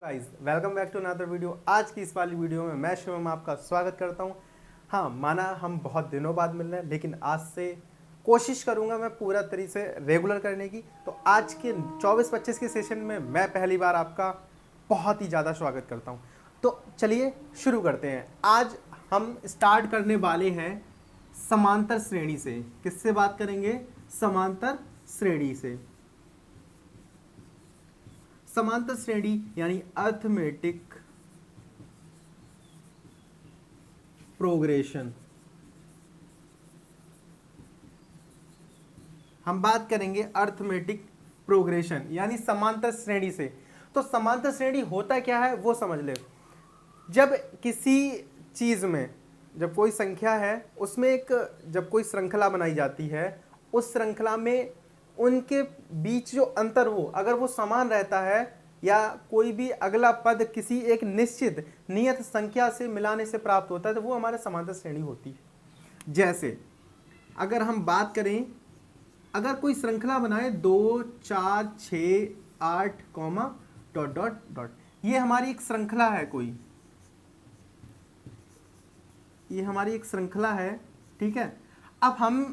Guys welcome back to another video. आज की इस वाली वीडियो में मैं शिवम आपका स्वागत करता हूं। हाँ, माना हम बहुत दिनों बाद मिल रहे हैं, लेकिन आज से कोशिश करूंगा मैं पूरा तरीके से रेगुलर करने की। तो आज के 24-25 के सेशन में मैं पहली बार आपका बहुत ही ज़्यादा स्वागत करता हूं। तो चलिए शुरू करते हैं। आज हम स्टार्ट करने वाले हैं समांतर श्रेणी से। किससे बात करेंगे? समांतर श्रेणी से। समांतर श्रेणी यानी अर्थमेटिक प्रोग्रेशन। हम बात करेंगे अर्थमेटिक प्रोग्रेशन यानी समांतर श्रेणी से। तो समांतर श्रेणी होता क्या है वो समझ ले। जब किसी चीज में जब कोई संख्या है उसमें जब कोई श्रृंखला बनाई जाती है, उस श्रृंखला में उनके बीच जो अंतर हो अगर वो समान रहता है या कोई भी अगला पद किसी एक निश्चित नियत संख्या से मिलाने से प्राप्त होता है तो वो हमारे समांतर श्रेणी होती है। जैसे अगर हम बात करें, अगर कोई श्रृंखला बनाए 2, 4, 6, 8, डॉट डॉट डॉट, ये हमारी एक श्रृंखला है। ये हमारी एक श्रृंखला है, ठीक है। अब हम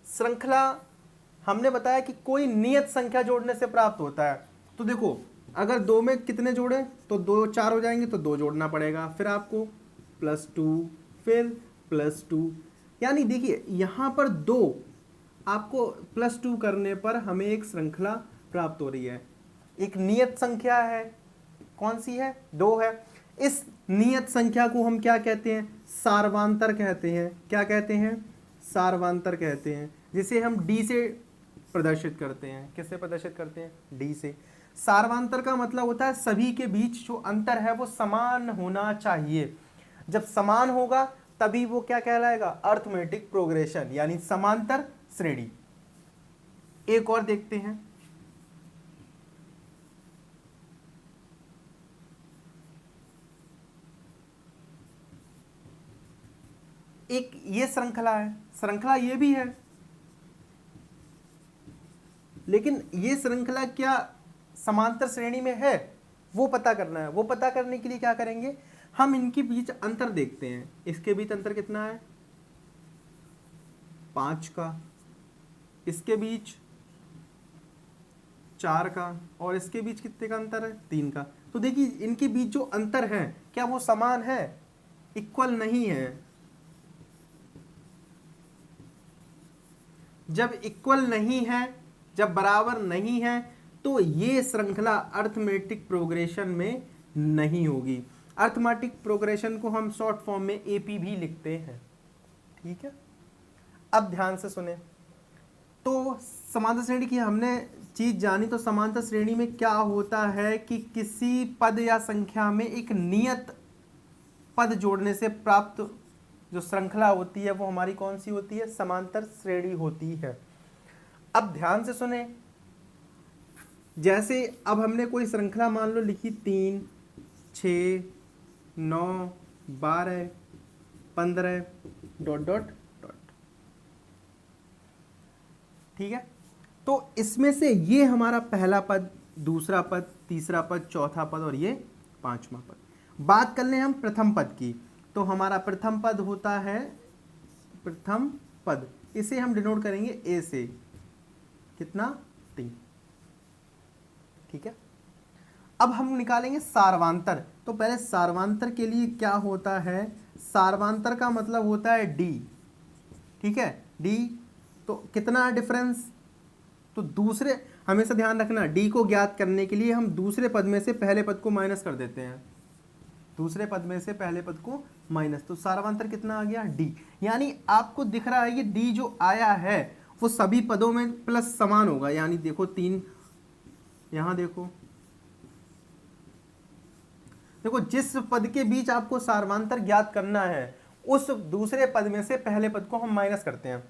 श्रृंखला हमने बताया कि कोई नियत संख्या जोड़ने से प्राप्त होता है। तो देखो, अगर 2 में कितने जोड़े तो 2 4 हो जाएंगे, तो 2 जोड़ना पड़ेगा, फिर आपको +2, फिर +2। यानी देखिए यहाँ पर 2 आपको +2 करने पर हमें एक श्रृंखला प्राप्त हो रही है। एक नियत संख्या है, कौन सी है? 2 है। इस नियत संख्या को हम क्या कहते हैं? सार्वांतर कहते हैं। क्या कहते हैं? सार्वांतर कहते हैं, जिसे हम डी से प्रदर्शित करते हैं। किससे प्रदर्शित करते हैं? डी से। सार्वांतर का मतलब होता है सभी के बीच जो अंतर है वो समान होना चाहिए। जब समान होगा तभी वो क्या कहलाएगा? अर्थमेटिक प्रोग्रेशन यानी समांतर श्रेणी। एक और देखते हैं। एक ये श्रृंखला है, श्रृंखला ये भी है, लेकिन ये श्रृंखला क्या समांतर श्रेणी में है वो पता करना है। वो पता करने के लिए क्या करेंगे? हम इनके बीच अंतर देखते हैं। इसके बीच अंतर कितना है? 5 का, इसके बीच 4 का, और इसके बीच कितने का अंतर है? 3 का। तो देखिए इनके बीच जो अंतर है क्या वो समान है? इक्वल नहीं है। जब इक्वल नहीं है, जब बराबर नहीं है, तो ये श्रृंखला अर्थमेटिक प्रोग्रेशन में नहीं होगी। अर्थमेटिक प्रोग्रेशन को हम शॉर्ट फॉर्म में एपी भी लिखते हैं, ठीक है। अब ध्यान से सुने। तो समांतर श्रेणी की हमने चीज जानी। तो समांतर श्रेणी में क्या होता है कि किसी पद या संख्या में एक नियत पद जोड़ने से प्राप्त जो श्रृंखला होती है वो हमारी कौन सी होती है? समांतर श्रेणी होती है। अब ध्यान से सुने। जैसे अब हमने कोई श्रृंखला मान लो लिखी 3, 6, 9, 12, 15 डॉट डॉट डॉट, ठीक है। तो इसमें से ये हमारा पहला पद, दूसरा पद, तीसरा पद, चौथा पद और ये 5वां पद। बात कर लें हम प्रथम पद की, तो हमारा प्रथम पद होता है प्रथम पद। इसे हम डिनोट करेंगे ए से। कितना? 3, ठीक है। अब हम निकालेंगे सार्वांतर। तो पहले सार्वांतर के लिए क्या होता है? सार्वांतर का मतलब होता है डी, ठीक है। डी तो कितना डिफरेंस? तो दूसरे, हमेशा ध्यान रखना, डी को ज्ञात करने के लिए हम दूसरे पद में से पहले पद को माइनस कर देते हैं। दूसरे पद में से पहले पद को माइनस, तो सार्वांतर कितना आ गया? डी। यानी आपको दिख रहा है ये डी जो आया है वो सभी पदों में प्लस समान होगा। यानी देखो 3, यहां देखो, जिस पद के बीच आपको सार्वांतर ज्ञात करना है उस दूसरे पद में से पहले पद को हम माइनस करते हैं।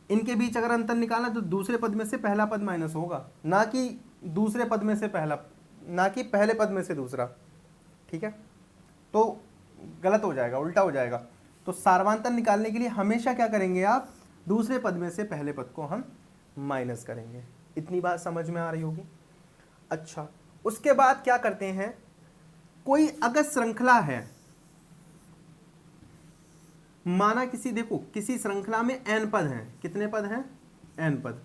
इनके बीच अगर अंतर निकालना तो दूसरे पद में से पहला पद माइनस होगा, ना कि दूसरे पद में से पहला, ना कि पहले पद में से दूसरा, ठीक है। तो गलत हो जाएगा, उल्टा हो जाएगा। तो सार्वांतर निकालने के लिए हमेशा क्या करेंगे आप? दूसरे पद में से पहले पद को हम माइनस करेंगे। इतनी बात समझ में आ रही होगी। अच्छा, उसके बाद क्या करते हैं? कोई अगर श्रृंखला है, माना देखो किसी श्रृंखला में n पद हैं, कितने पद हैं, n पद।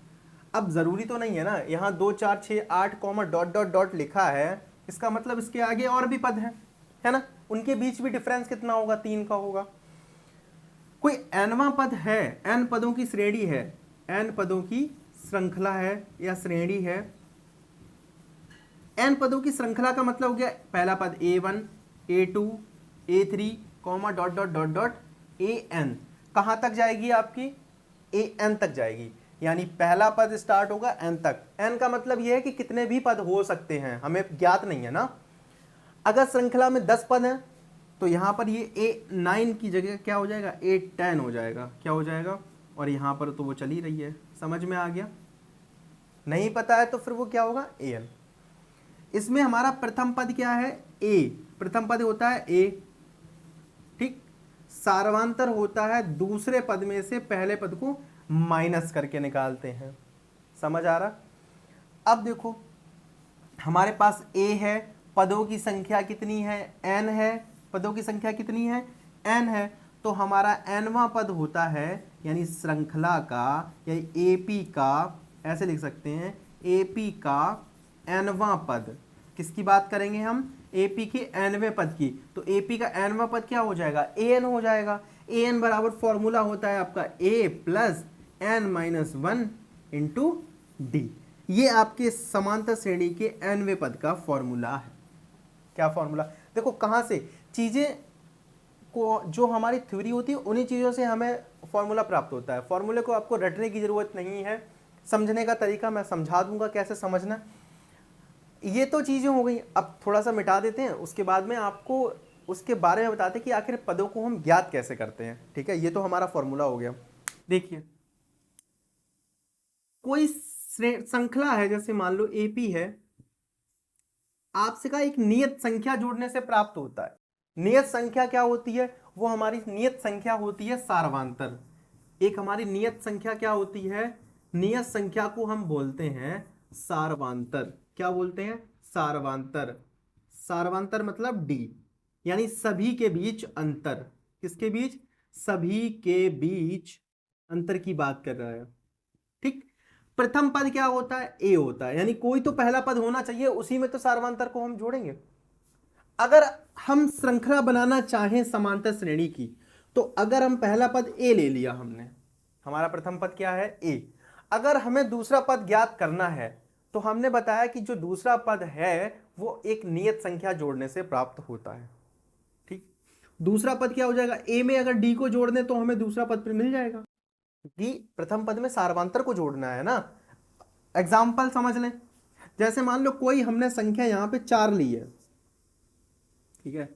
अब जरूरी तो नहीं है ना, यहाँ 2 4 6 8 कॉमा डॉट डॉट डॉट लिखा है, इसका मतलब इसके आगे और भी पद हैं, है ना, उनके बीच भी डिफरेंस कितना होगा, 3 का होगा। कोई nवां पद है, n पदों की श्रेणी है, n पदों की श्रृंखला है या श्रेणी है। n पदों की श्रृंखला का मतलब हो गया पहला पद a1 a2 a3 comma dot dot dot dot an, कहां तक जाएगी आपकी, an तक जाएगी, यानी पहला पद स्टार्ट होगा n तक। n का मतलब यह है कि कितने भी पद हो सकते हैं, हमें ज्ञात नहीं है ना। अगर श्रृंखला में 10 पद हैं तो यहां पर ये a9 की जगह क्या हो जाएगा, a10 हो जाएगा, क्या हो जाएगा, और यहां पर तो वो चल ही रही है, समझ में आ गया। नहीं पता है तो फिर वो क्या होगा, an। इसमें हमारा प्रथम पद क्या है, a, प्रथम पद होता है a, ठीक। सार्वधातर होता है दूसरे पद में से पहले पद को माइनस करके निकालते हैं, समझ आ रहा। अब देखो हमारे पास a है, पदों की संख्या कितनी है, n है, पदों की संख्या कितनी है, n है, तो हमारा nवां पद होता है, यानी श्रृंखला का या AP का, ऐसे लिख सकते हैं, AP का nवां पद। किसकी बात करेंगे हम, AP के nवें पद की, तो AP का nवां पद क्या हो जाएगा, an हो जाएगा। an बराबर फॉर्मूला होता है आपका a plus n minus 1 into D. ये आपके समांतर श्रेणी के nवें पद का फॉर्मूला है। क्या फॉर्मूला, देखो कहां से चीजें को, जो हमारी थ्योरी होती है उन्हीं चीजों से हमें फॉर्मूला प्राप्त होता है। फॉर्मूले को आपको रटने की जरूरत नहीं है, समझने का तरीका मैं समझा दूंगा कैसे समझना। ये तो चीजें हो गई, अब थोड़ा सा मिटा देते हैं, उसके बाद में आपको उसके बारे में बताते हैं कि आखिर पदों को हम ज्ञात कैसे करते हैं, ठीक है। ये तो हमारा फॉर्मूला हो गया। देखिए कोई श्रृंखला है, जैसे मान लो AP है, आपसे का एक नियत संख्या जोड़ने से प्राप्त होता है। नियत संख्या क्या होती है, वो हमारी नियत संख्या होती है सार्वधातर। एक हमारी नियत संख्या क्या होती है, नियत संख्या को हम बोलते हैं सार्वधातर। क्या बोलते हैं, सार्वधातर। सार्वधातर मतलब d, यानी सभी के बीच अंतर। किसके बीच, सभी के बीच अंतर की बात कर रहा है, ठीक। प्रथम पद क्या होता है, a होता है, यानी कोई तो पहला पद होना चाहिए, उसी में तो सार्वधातर को हम जोड़ेंगे। अगर हम श्रृंखला बनाना चाहें समांतर श्रेणी की, तो अगर हम पहला पद a ले लिया हमने, हमारा प्रथम पद क्या है a, अगर हमें दूसरा पद ज्ञात करना है तो हमने बताया कि जो दूसरा पद है वो एक नियत संख्या जोड़ने से प्राप्त होता है, ठीक। दूसरा पद क्या हो जाएगा, a में अगर d को जोड़ दें तो हमें दूसरा पद फिर मिल जाएगा। d प्रथम पद में सार्वधातर को जोड़ना है ना। एग्जाम्पल समझ लें, जैसे मान लो कोई हमने संख्या यहां पे 4 ली है, ठीक है,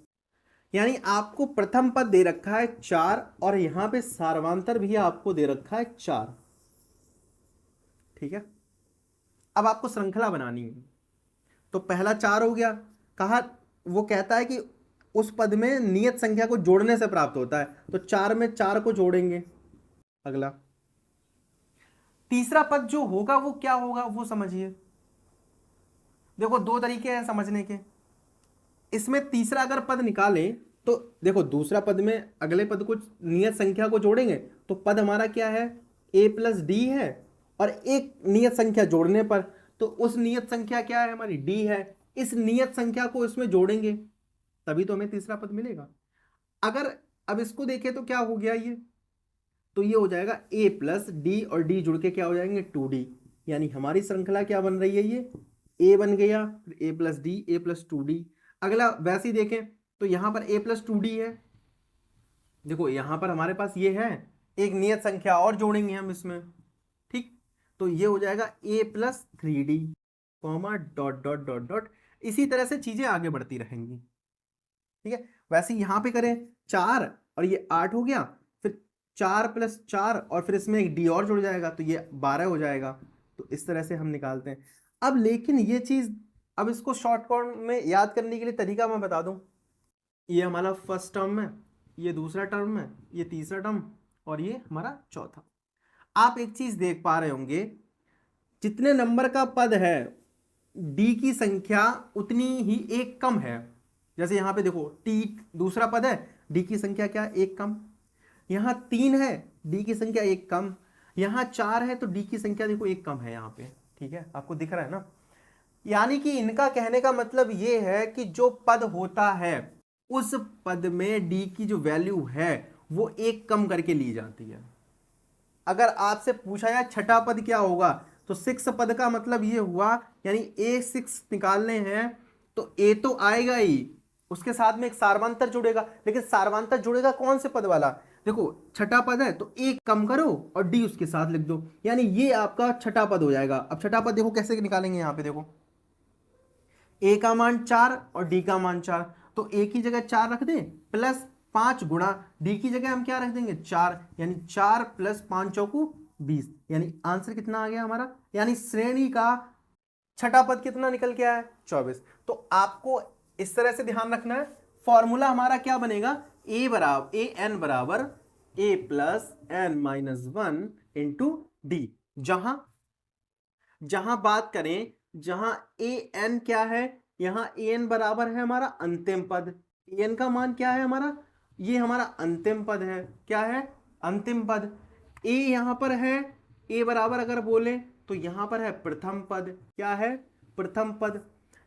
यानी आपको प्रथम पद दे रखा है 4 और यहां पे सार्वधातर भी आपको दे रखा है 4, ठीक है। अब आपको श्रृंखला बनानी है, तो पहला 4 हो गया, कहा वो कहता है कि उस पद में नियत संख्या को जोड़ने से प्राप्त होता है, तो 4 में 4 को जोड़ेंगे। अगला तीसरा पद जो होगा वो क्या होगा, वो समझिए। देखो दो तरीके हैं समझने के, इसमें तीसरा अगर पद निकाले तो देखो दूसरा पद में अगले पद को नियत संख्या को जोड़ेंगे, तो पद हमारा क्या है, a प्लस डी है, और एक नियत संख्या जोड़ने पर तो उस नियत संख्या क्या है हमारी, d है। इस नियत संख्या को इसमें जोड़ेंगे तभी तो हमें तीसरा पद मिलेगा। अगर अब इसको देखें तो क्या हो गया ये, तो ये हो जाएगा a प्लस डी और d जुड़ के क्या हो जाएंगे 2d, यानी हमारी श्रृंखला क्या बन रही है, ये a बन गया, a plus D, a plus 2d। अगला वैसे ही देखें तो यहां पर a प्लस 2d है, देखो यहां पर हमारे पास ये है, एक नियत संख्या और जोड़ेंगे हम इसमें, ठीक। तो ये हो जाएगा a plus 3d comma dot dot dot dot, इसी तरह से चीजें आगे बढ़ती रहेंगी, ठीक है। वैसे यहां पे करें 4 और ये 8 हो गया, फिर 4 प्लस 4 और फिर इसमें एक d और जुड़ जाएगा तो ये 12 हो जाएगा। तो इस तरह से हम निकालते हैं। अब लेकिन ये चीज, अब इसको शॉर्ट फॉर्म में याद करने के लिए तरीका मैं बता दूं, ये हमारा फर्स्ट टर्म है, ये दूसरा टर्म है, ये तीसरा टर्म और ये हमारा चौथा। आप एक चीज देख पा रहे होंगे, जितने नंबर का पद है d की संख्या उतनी ही एक कम है, जैसे यहाँ पे देखो टी दूसरा पद है, डी की संख्या क्या है, एक कम। यहाँ 3 है, डी की संख्या एक कम। यहाँ 4 है तो डी की संख्या देखो एक कम है यहाँ पे। ठीक है, आपको दिख रहा है ना। यानी कि इनका कहने का मतलब ये है कि जो पद होता है उस पद में डी की जो वैल्यू है वो एक कम करके ली जाती है। अगर आपसे पूछा जाए छठा पद क्या होगा, तो 6 पद का मतलब ये हुआ, यानी A6 निकालने हैं तो ए तो आएगा ही, उसके साथ में एक सार्वंतर जुड़ेगा। लेकिन सार्वंतर जुड़ेगा कौन से पद वाला, देखो छठा पद है तो एक कम करो और डी उसके साथ लिख दो, यानी ये आपका छठा पद हो जाएगा। अब छठा पद देखो कैसे निकालेंगे, यहां पे देखो ए का मान 4 और डी का मान 4, तो ए की जगह 4 रख दें प्लस 5 गुणा डी की जगह हम क्या रख देंगे 4, यानी 4 प्लस 5 चौकू 20, यानी आंसर कितना आ गया हमारा, यानी श्रेणी का छठा पद कितना निकल के आया 24। तो आपको इस तरह से ध्यान रखना है, फॉर्मूला हमारा क्या बनेगा, ए बराबर ए एन बराबर A plus N minus 1 into D. जहां जहां बात करें, जहां ए एन क्या है, यहां ए एन बराबर है हमारा अंतिम पद, ए एन का मान क्या है हमारा, ये हमारा अंतिम पद है, क्या है अंतिम पद। ए यहां पर है, ए बराबर अगर बोले तो यहां पर है प्रथम पद, क्या है प्रथम पद।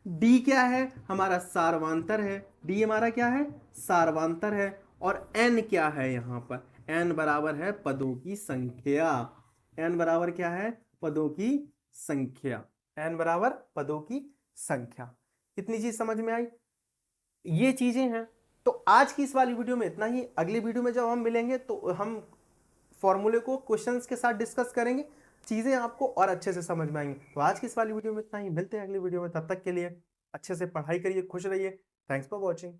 डी क्या है हमारा सार्वांतर है, डी हमारा क्या है सार्वांतर है। और एन क्या है यहाँ पर, एन बराबर है पदों की संख्या, एन बराबर क्या है पदों की संख्या, एन बराबर पदों की संख्या। इतनी चीज समझ में आई, ये चीजें हैं। तो आज की इस वाली वीडियो में इतना ही। अगली वीडियो में जब हम मिलेंगे तो हम फॉर्मूले को क्वेश्चंस के साथ डिस्कस करेंगे, चीजें आपको और अच्छे से समझ में आएंगी। तो आज की इस वाली वीडियो में इतना ही, मिलते हैं अगली वीडियो में, तब तक के लिए अच्छे से पढ़ाई करिए, खुश रहिए। Thanks for watching.